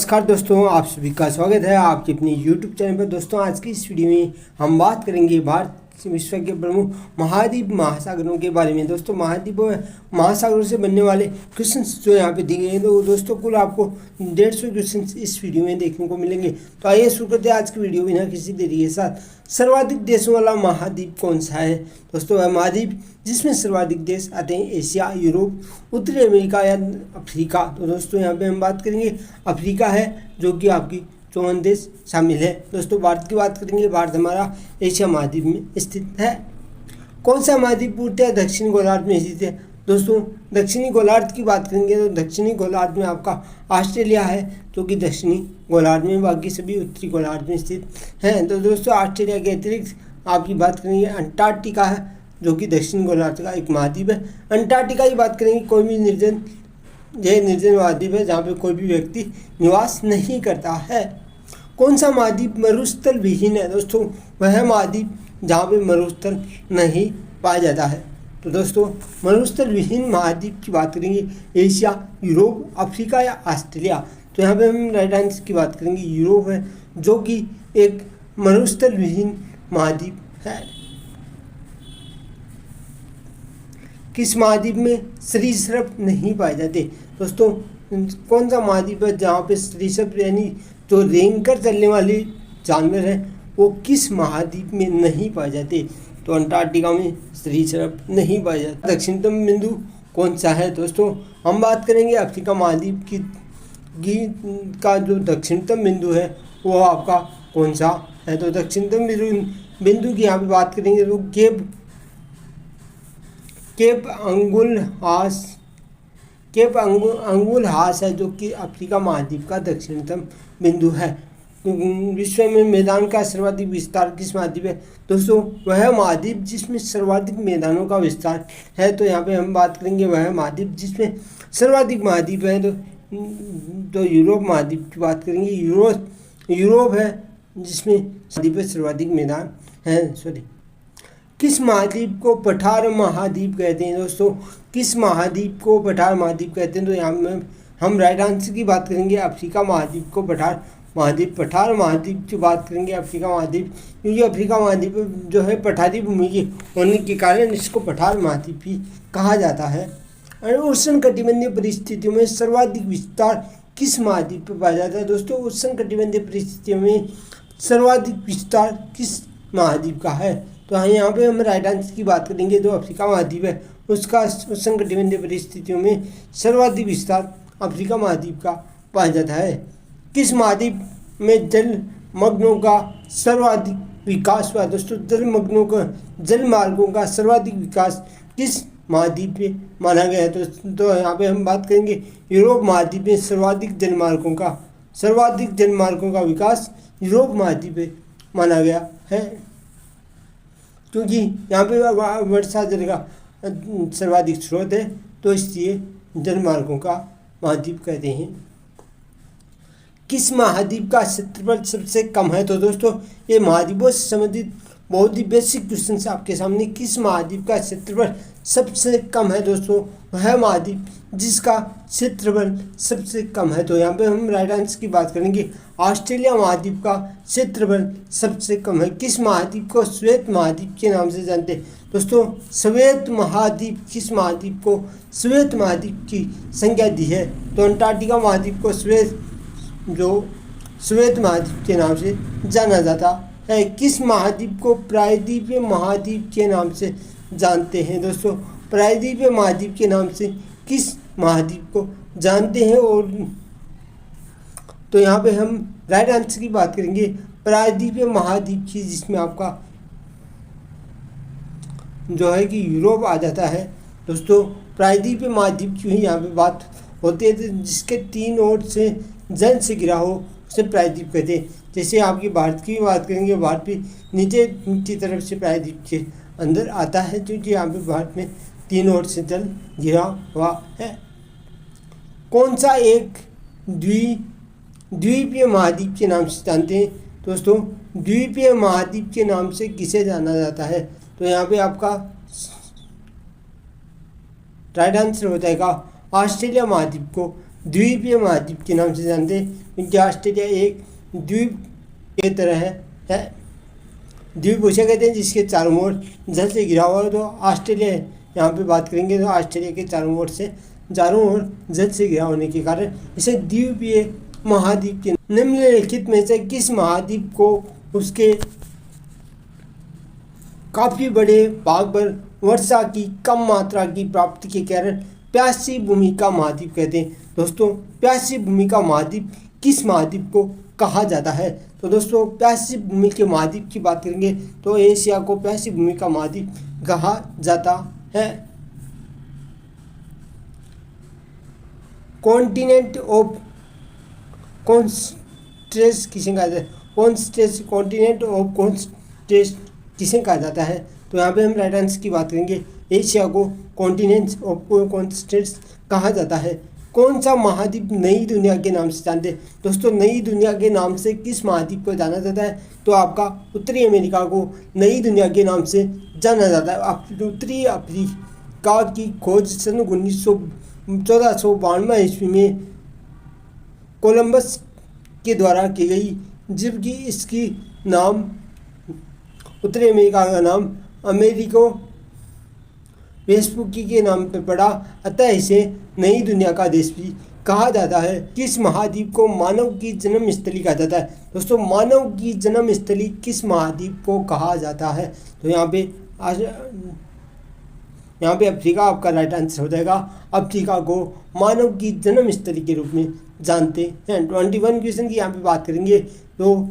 नमस्कार दोस्तों, आप सभी का स्वागत है आपके अपने YouTube चैनल पर। दोस्तों आज की इस वीडियो में हम बात करेंगे भारत विश्व के प्रमुख महाद्वीप महासागरों के बारे में। दोस्तों महाद्वीप महासागरों से बनने वाले क्वेश्चन जो यहाँ पे दिए गए हैं, तो दोस्तों कुल आपको 150 क्वेश्चन इस वीडियो में देखने को मिलेंगे। तो आइए शुरू करते हैं आज की वीडियो बिना किसी देरी के साथ। सर्वाधिक देशों वाला महाद्वीप कौन सा है? दोस्तों वह महाद्वीप जिसमें सर्वाधिक देश आते हैं एशिया, यूरोप, उत्तरी अमेरिका या अफ्रीका। तो दोस्तों यहाँ पे हम बात करेंगे अफ्रीका है, जो कि आपकी 54 देश शामिल है। दोस्तों भारत की बात करेंगे, भारत हमारा एशिया महाद्वीप में स्थित है। कौन सा महाद्वीप पूर्णतः दक्षिणी गोलार्ध में स्थित है? दोस्तों दक्षिणी गोलार्ध की बात करेंगे तो दक्षिणी गोलार्ध में आपका ऑस्ट्रेलिया है, जो कि दक्षिणी गोलार्ध में, बाकी सभी उत्तरी गोलार्ध में स्थित हैं। तो दोस्तों ऑस्ट्रेलिया के अतिरिक्त आपकी बात करेंगे अंटार्कटिका है, जो कि दक्षिणी गोलार्ध का एक महाद्वीप है। अंटार्कटिका की बात करेंगे, कोई भी निर्जन महाद्वीप है जहाँ पे कोई भी व्यक्ति निवास नहीं करता है। कौन सा महाद्वीप मरुस्थल विहीन है? दोस्तों वह महाद्वीप जहाँ पे मरुस्थल नहीं पाया जाता है। तो दोस्तों मरुस्थल विहीन महाद्वीप की बात करेंगे एशिया, यूरोप, अफ्रीका या ऑस्ट्रेलिया। तो यहाँ पे हम राइट आंसर की बात करेंगे यूरोप है, जो कि एक मरुस्थल विहीन महाद्वीप है। किस महाद्वीप में सरीसृप नहीं पाए जाते? दोस्तों कौन सा महाद्वीप है जहाँ पे सरीसृप यानी जो रेंग कर चलने वाले जानवर हैं वो किस महाद्वीप में नहीं पाए जाते? तो अंटार्कटिका में सरीसृप नहीं पाए जाते। दक्षिणतम बिंदु कौन सा है? दोस्तों हम बात करेंगे अफ्रीका महाद्वीप का जो दक्षिणतम बिंदु है वो आपका कौन सा है? तो दक्षिणतम बिंदु की यहाँ पे बात करेंगे तो केप अंगुल हास है, जो कि अफ्रीका महाद्वीप का दक्षिणतम बिंदु है। विश्व में मैदान का सर्वाधिक विस्तार किस महाद्वीप है? दोस्तों वह महाद्वीप जिसमें सर्वाधिक मैदानों का विस्तार है। तो यहाँ पे हम बात करेंगे वह महाद्वीप जिसमें सर्वाधिक महाद्वीप है, तो यूरोप महाद्वीप की बात करेंगे। यूरोप है जिसमें महाद्वीप में सर्वाधिक मैदान है। किस महाद्वीप को पठार महाद्वीप कहते हैं? दोस्तों किस महाद्वीप को पठार महाद्वीप कहते हैं? तो यहाँ में हम राइट आंसर की बात करेंगे अफ्रीका महाद्वीप को पठार महाद्वीप की बात करेंगे अफ्रीका महाद्वीप, क्योंकि अफ्रीका महाद्वीप जो है पठारी भूमि के होने के कारण इसको पठार महाद्वीप भी कहा जाता है। उष्णकटिबंधीय परिस्थितियों में सर्वाधिक विस्तार किस महाद्वीप पर पाया जाता है? दोस्तों उष्णकटिबंधीय परिस्थितियों में सर्वाधिक विस्तार किस महाद्वीप का है? तो यहाँ पे हम राइट आंसर की बात करेंगे, जो अफ्रीका महाद्वीप है उसका उष्णकटिबंधीय परिस्थितियों में सर्वाधिक विस्तार अफ्रीका महाद्वीप का पाया जाता है। किस महाद्वीप में जलमग्नों का सर्वाधिक विकास हुआ? दोस्तों जल मार्गों का सर्वाधिक विकास किस महाद्वीप में माना गया है? तो यहाँ पे हम बात करेंगे यूरोप महाद्वीप में सर्वाधिक जलमार्गों का विकास यूरोप महाद्वीप में माना गया है, क्योंकि यहाँ पे वर्षा जल का सर्वाधिक स्रोत है, तो इसलिए जलमार्गों का महाद्वीप कहते हैं। किस महाद्वीप का क्षेत्रफल सबसे कम है? तो दोस्तों ये महाद्वीपों से संबंधित बहुत ही बेसिक क्वेश्चन है आपके सामने। किस महाद्वीप का क्षेत्रफल सबसे कम है? दोस्तों वह महाद्वीप जिसका क्षेत्रफल सबसे कम है। तो यहाँ पे हम राइट आंसर की बात करेंगे ऑस्ट्रेलिया महाद्वीप का क्षेत्रफल सबसे कम है। किस महाद्वीप को श्वेत महाद्वीप के नाम से जानते हैं? दोस्तों श्वेत महाद्वीप, किस महाद्वीप को श्वेत महाद्वीप की संज्ञा दी है? तो अंटार्कटिका महाद्वीप को श्वेत महाद्वीप के नाम से जाना जाता है। किस महाद्वीप को प्रायद्वीपीय महाद्वीप के नाम से जानते हैं? दोस्तों प्रायद्वीपीय महाद्वीप के नाम से किस महाद्वीप को जानते हैं? और तो यहाँ पे हम राइट आंसर की बात करेंगे प्रायद्वीपीय महाद्वीप की, जिसमें आपका जो है कि यूरोप आ जाता है। दोस्तों प्रायद्वीपीय महाद्वीप की ही यहाँ पे बात होती है, जिसके 3 ओर से जल से घिरा हो उसे प्रायद्वीप कहते हैं। जैसे आपकी भारत की बात करेंगे, भारत भी नीचे की तरफ से प्रायद्वीप के अंदर आता है, क्योंकि यहाँ पे भारत में 3 ओर से जल घिरा हुआ है। कौन सा एक द्वीपीय महाद्वीप के नाम से जानते हैं? दोस्तों द्वीपीय महाद्वीप के नाम से किसे जाना जाता है? तो यहाँ पे आपका राइट आंसर हो जाएगा ऑस्ट्रेलिया महाद्वीप को द्वीपीय महाद्वीप के नाम से जानते हैं, क्योंकि ऑस्ट्रेलिया एक द्वीप की तरह है। द्वीप उसे कहते हैं जिसके चारों ओर जल से घिरा हुआ हो। तो ऑस्ट्रेलिया यहाँ पे बात करेंगे तो ऑस्ट्रेलिया के चारों ओर जल से घिरा होने के कारण इसे द्वीपीय महाद्वीप के निम्नलिखित में से किस महाद्वीप को उसके काफ़ी बड़े भाग पर वर्षा की कम मात्रा की प्राप्ति के कारण प्यासी भूमि का महाद्वीप कहते हैं। दोस्तों, प्यासी भूमि का महाद्वीप किस महाद्वीप को कहा जाता है? तो दोस्तों, प्यासी भूमि के महाद्वीप की बात करेंगे तो एशिया को प्यासी भूमि का महाद्वीप कहा जाता है। कॉन्टिनेंट ऑफ कॉन्स्ट्रेस किसे कहा जाता है? कॉन्टिनेंट ऑफ कॉन्स्ट्रेस किसे कहा जाता है? तो यहाँ पे हम राइट आंसर की बात करेंगे, एशिया को कॉन्टिनेंट ऑफ कॉन्स्ट्रेस कहा जाता है। कौन सा महाद्वीप नई दुनिया के नाम से जानते हैं? दोस्तों, नई दुनिया के नाम से किस महाद्वीप को जाना जाता है? तो आपका उत्तरी अमेरिका को नई दुनिया के नाम से जाना जाता है। उत्तरी अफ्रीका की खोज सन 1492 ईस्वी में कोलंबस के द्वारा की गई, जबकि इसकी नाम उत्तरी अमेरिका का नाम अमेरिको वेस्पुकी के नाम पर पड़ा, अतः इसे नई दुनिया का देश भी कहा जाता है। किस महाद्वीप को मानव की जन्म स्थली कहा जाता है? दोस्तों, मानव की जन्म स्थली किस महाद्वीप को कहा जाता है? तो यहाँ पे अफ्रीका आपका राइट आंसर हो जाएगा। अफ्रीका को मानव की जन्म स्थली के रूप में जानते हैं। 21 क्वेश्चन की यहाँ पे बात करेंगे तो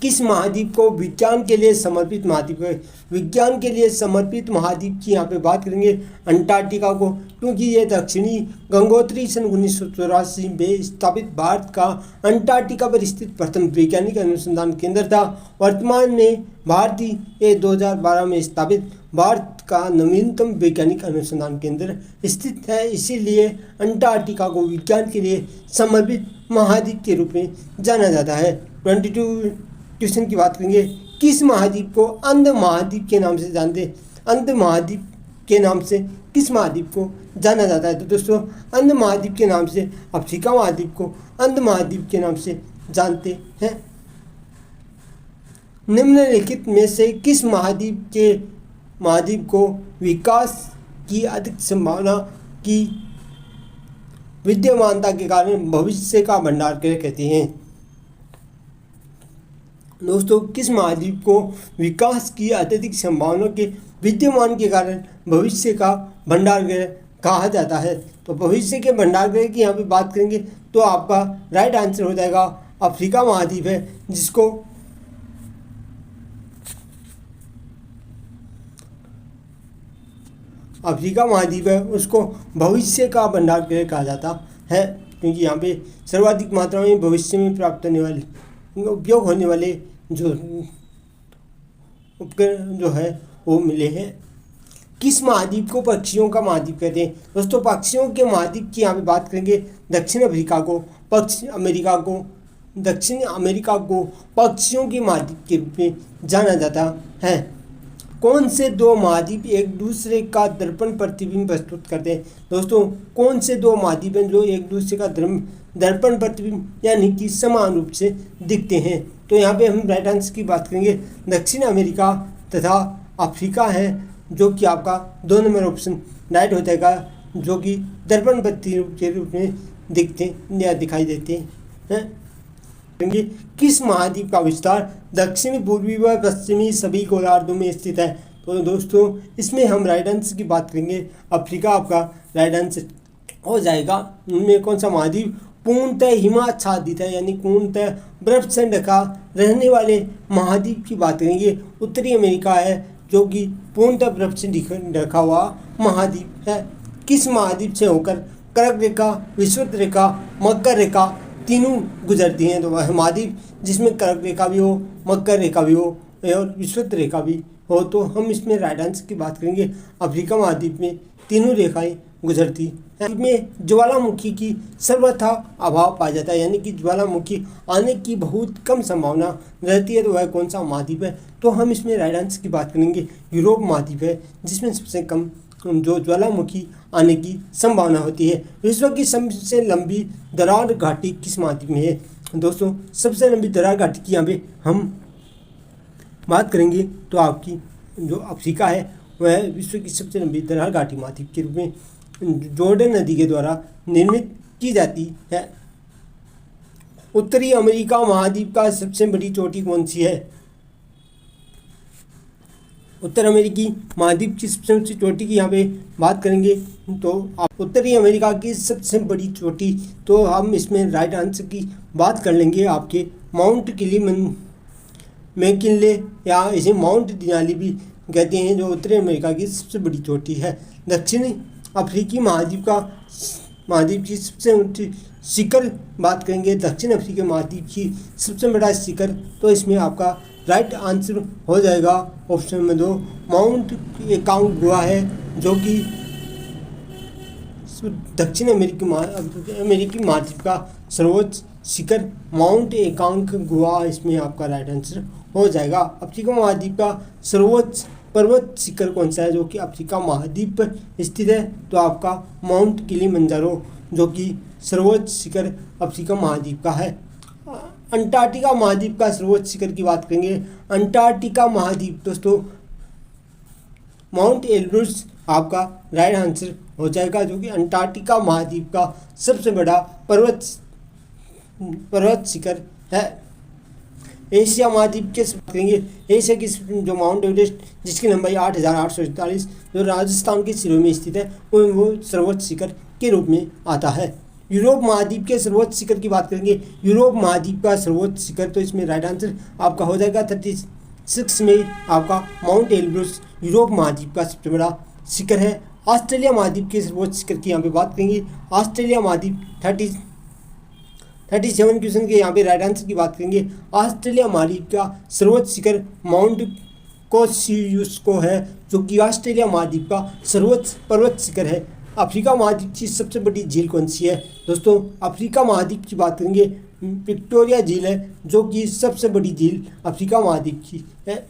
किस महाद्वीप को विज्ञान के लिए समर्पित महाद्वीप है? विज्ञान के लिए समर्पित महाद्वीप की यहाँ पे बात करेंगे अंटार्कटिका को, क्योंकि ये दक्षिणी गंगोत्री सन 1984 में स्थापित भारत का अंटार्कटिका पर स्थित प्रथम वैज्ञानिक अनुसंधान केंद्र था। वर्तमान में भारतीय 2012 में स्थापित भारत का नवीनतम वैज्ञानिक अनुसंधान केंद्र स्थित है, इसीलिए अंटार्कटिका को विज्ञान के लिए समर्पित महाद्वीप के रूप में जाना जाता है। 22 क्वेश्चन की बात करेंगे, किस महाद्वीप को अंध महाद्वीप के नाम से जानते हैं? अंध महाद्वीप के नाम से किस महाद्वीप को जाना जाता है? तो दोस्तों, अंध महाद्वीप के नाम से अफ्रीका महाद्वीप को अंध महाद्वीप के नाम से जानते हैं। निम्नलिखित में से किस महाद्वीप को विकास की अधिक संभावना की विद्यमानता के कारण भविष्य का भंडार कहते हैं? दोस्तों, किस महाद्वीप को विकास की अत्यधिक संभावना के विद्यमान के कारण भविष्य का भंडार गृह कहा जाता है? तो भविष्य के भंडार गृह की यहाँ पे बात करेंगे तो आपका राइट आंसर हो जाएगा अफ्रीका महाद्वीप है, जिसको अफ्रीका महाद्वीप है उसको भविष्य का भंडार गृह कहा जाता है, क्योंकि यहाँ पे सर्वाधिक मात्रा में भविष्य में प्राप्त होने वाले उपयोग होने वाले जो उपकरण जो है वो मिले हैं। किस महाद्वीप को पक्षियों का महाद्वीप कहते हैं? दोस्तों, पक्षियों के महाद्वीप की यहाँ पे बात करेंगे दक्षिण अमेरिका को पक्षियों के महाद्वीप के रूप में जाना जाता है। कौन से दो महाद्वीप एक दूसरे का दर्पण प्रतिबिंब प्रस्तुत करते हैं? दोस्तों, कौन से दो महाद्वीप हैं जो एक दूसरे का दर्पण प्रतिबिंब यानी कि समान रूप से दिखते हैं? तो यहाँ पे हम राइट आंसर की बात करेंगे दक्षिण अमेरिका तथा अफ्रीका है, जो कि आपका 2 नंबर ऑप्शन राइट हो जाएगा, जो कि दर्पण प्रतिबिंब के रूप में दिखते या दिखाई देते हैं। किस महाद्वीप का विस्तार दक्षिणी पूर्वी व पश्चिमी सभी गोलार्धों में स्थित है? तो दोस्तों, इसमें हम राइट आंसर की बात करेंगे अफ्रीका आपका राइट आंसर हो जाएगा। उनमें कौन सा महाद्वीप पूर्णतः हिमाच्छादित है, यानी पूर्णतः बर्फ से ढका रहने वाले महाद्वीप की बात करेंगे उत्तरी अमेरिका है, जो कि पूर्णतः बर्फ से ढका हुआ महाद्वीप है। किस महाद्वीप से होकर कर्क रेखा, विषुवत रेखा, मकर रेखा तीनों गुजरती हैं? तो वह महाद्वीप जिसमें कर्क रेखा भी हो, मकर रेखा भी हो और विषुवत रेखा भी हो, तो हम इसमें राइट आंसर की बात करेंगे अफ्रीका महाद्वीप में तीनों रेखाएं गुजरती हैं। इसमें ज्वालामुखी की सर्वथा अभाव पाया जाता है, यानी कि ज्वालामुखी आने की बहुत कम संभावना रहती है। तो वह कौन सा महाद्वीप है? तो हम इसमें राइट आंसर की बात करेंगे यूरोप महाद्वीप है, जिसमें सबसे कम जो ज्वालामुखी आने की संभावना होती है। विश्व की सबसे लंबी दरार घाटी किस महाद्वीप में है? दोस्तों सबसे लंबी दरार घाटी की यहाँ पे हम बात करेंगे तो आपकी जो अफ्रीका है वह विश्व की सबसे लंबी दरार घाटी महाद्वीप के रूप में जॉर्डन नदी के द्वारा निर्मित की जाती है। उत्तरी अमेरिका महाद्वीप का सबसे बड़ी चोटी कौन सी है? उत्तर अमेरिकी महाद्वीप की सबसे ऊंची चोटी की यहाँ पे बात करेंगे तो आप उत्तरी अमेरिका की सबसे बड़ी चोटी, तो हम इसमें राइट आंसर की बात कर लेंगे आपके माउंट मैकिनले या इसे माउंट दिनाली भी कहते हैं, जो उत्तरी अमेरिका की सबसे बड़ी चोटी है। दक्षिणी अफ्रीकी महाद्वीप की सबसे ऊंची शिखर बात करेंगे, दक्षिण अफ्रीकी महाद्वीप की सबसे बड़ा शिखर, तो इसमें आपका राइट आंसर हो जाएगा ऑप्शन नंबर 2 माउंट एकांगुआ है, जो कि दक्षिण अमेरिकी महाद्वीप का सर्वोच्च शिखर माउंट एकांगुआ इसमें आपका राइट आंसर हो जाएगा। अफ्रीका महाद्वीप का सर्वोच्च पर्वत शिखर कौन सा है? जो कि अफ्रीका महाद्वीप पर स्थित है, तो आपका माउंट किलिमंजारो जो कि सर्वोच्च शिखर अफ्रीका महाद्वीप का है। अंटार्कटिका महाद्वीप का सर्वोच्च शिखर की बात करेंगे। अंटार्कटिका महाद्वीप दोस्तों माउंट एल्ब्रुस आपका राइट आंसर हो जाएगा, जो कि अंटार्कटिका महाद्वीप का सबसे बड़ा पर्वत शिखर है। एशिया महाद्वीप के करेंगे, एशिया की जो माउंट एवरेस्ट जिसकी लंबाई 8,844 जो राजस्थान के सिरों में स्थित है वो सर्वोच्च शिखर के रूप में आता है। यूरोप महाद्वीप के सर्वोच्च शिखर की बात करेंगे, यूरोप महाद्वीप का सर्वोच्च शिखर, तो इसमें राइट आंसर आपका हो जाएगा 36 में आपका माउंट एल्ब्रुस यूरोप महाद्वीप का सबसे बड़ा शिखर है। ऑस्ट्रेलिया महाद्वीप के सर्वोच्च शिखर की यहाँ पे बात करेंगे, ऑस्ट्रेलिया महाद्वीप 37 क्वेश्चन के यहाँ पे राइट आंसर की बात करेंगे। ऑस्ट्रेलिया महाद्वीप का सर्वोच्च शिखर माउंट कोसियुस्को है, जो कि ऑस्ट्रेलिया महाद्वीप का सर्वोच्च पर्वत शिखर है। अफ्रीका महाद्वीप की सबसे बड़ी झील कौन सी है? दोस्तों अफ्रीका महाद्वीप की बात करेंगे, विक्टोरिया झील है, जो कि सबसे बड़ी झील अफ्रीका महाद्वीप की है।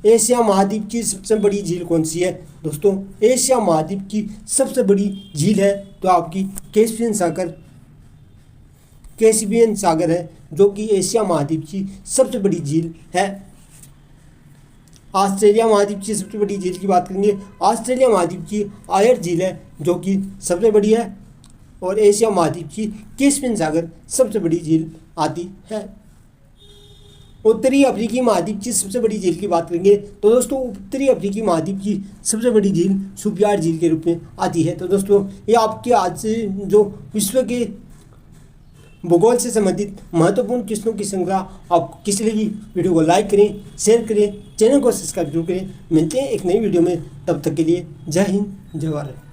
एशिया महाद्वीप की सबसे बड़ी झील कौन सी है? दोस्तों एशिया महाद्वीप की सबसे बड़ी झील है तो आपकी कैस्पियन सागर है, जो कि एशिया महाद्वीप की सबसे बड़ी झील है। ऑस्ट्रेलिया महाद्वीप की सबसे बड़ी झील की बात करेंगे, ऑस्ट्रेलिया महाद्वीप की आयर झील है, जो कि सबसे बड़ी है, और एशिया महाद्वीप की कैस्पियन सागर सबसे बड़ी झील आती है। उत्तरी अफ्रीकी महाद्वीप की सबसे बड़ी झील की बात करेंगे तो दोस्तों उत्तरी अफ्रीकी महाद्वीप की सबसे बड़ी झील सुपियार झील के रूप में आती है। तो दोस्तों ये आपके आज से जो विश्व के भूगोल से संबंधित महत्वपूर्ण क्वेश्चनों की श्रृंखला आपको किसी लगी, वीडियो को लाइक करें, शेयर करें, चैनल को सब्सक्राइब जरूर करें। मिलते हैं एक नई वीडियो में, तब तक के लिए जय हिंद जय भारत।